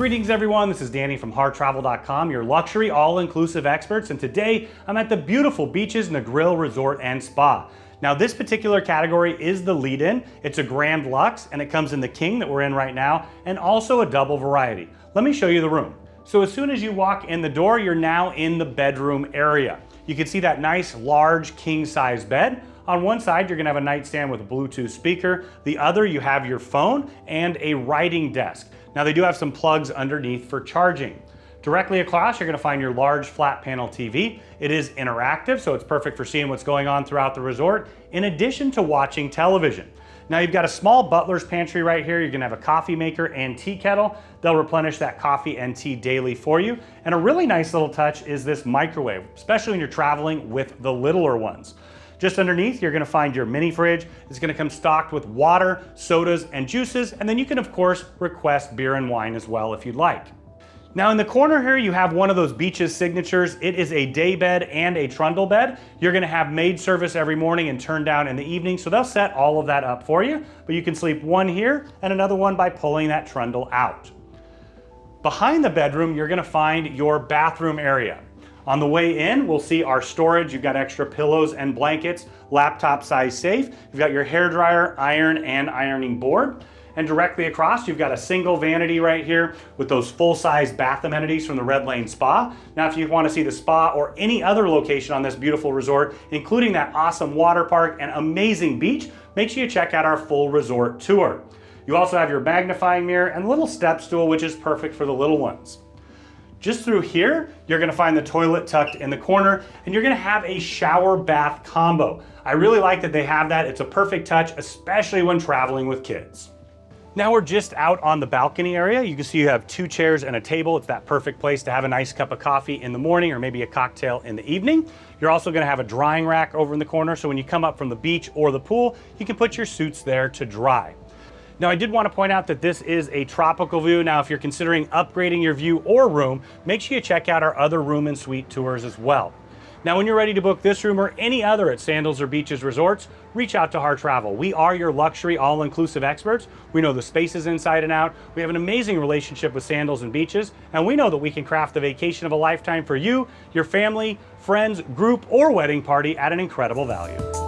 Greetings everyone, this is Danny from HarrTravel.com, your luxury all-inclusive experts, and today I'm at the beautiful Beaches Negril Resort and Spa. Now this particular category is the lead-in. It's a Grande Luxe and it comes in the King that we're in right now and also a double variety. Let me show you the room. So as soon as you walk in the door, you're now in the bedroom area. You can see that nice large king-size bed. On one side, you're gonna have a nightstand with a Bluetooth speaker. The other, you have your phone and a writing desk. Now they do have some plugs underneath for charging. Directly across, you're gonna find your large flat panel TV. It is interactive, so it's perfect for seeing what's going on throughout the resort, in addition to watching television. Now you've got a small butler's pantry right here. You're gonna have a coffee maker and tea kettle. They'll replenish that coffee and tea daily for you. And a really nice little touch is this microwave, especially when you're traveling with the littler ones. Just underneath, you're gonna find your mini fridge. It's gonna come stocked with water, sodas, and juices, and then you can, of course, request beer and wine as well if you'd like. Now in the corner here, you have one of those Beaches signatures. It is a day bed and a trundle bed. You're gonna have maid service every morning and turn down in the evening, so they'll set all of that up for you, but you can sleep one here and another one by pulling that trundle out. Behind the bedroom, you're gonna find your bathroom area. On the way in, we'll see our storage. You've got extra pillows and blankets, laptop size safe. You've got your hair dryer, iron, and ironing board. And directly across, you've got a single vanity right here with those full-size bath amenities from the Red Lane Spa. Now, if you want to see the spa or any other location on this beautiful resort, including that awesome water park and amazing beach, make sure you check out our full resort tour. You also have your magnifying mirror and little step stool, which is perfect for the little ones. Just through here, you're gonna find the toilet tucked in the corner, and you're gonna have a shower bath combo. I really like that they have that. It's a perfect touch, especially when traveling with kids. Now we're just out on the balcony area. You can see you have 2 chairs and a table. It's that perfect place to have a nice cup of coffee in the morning or maybe a cocktail in the evening. You're also gonna have a drying rack over in the corner, so when you come up from the beach or the pool, you can put your suits there to dry. Now I did want to point out that this is a tropical view. Now if you're considering upgrading your view or room, make sure you check out our other room and suite tours as well. Now when you're ready to book this room or any other at Sandals or Beaches Resorts, reach out to Harr Travel. We are your luxury all-inclusive experts. We know the spaces inside and out. We have an amazing relationship with Sandals and Beaches, and we know that we can craft the vacation of a lifetime for you, your family, friends, group, or wedding party at an incredible value.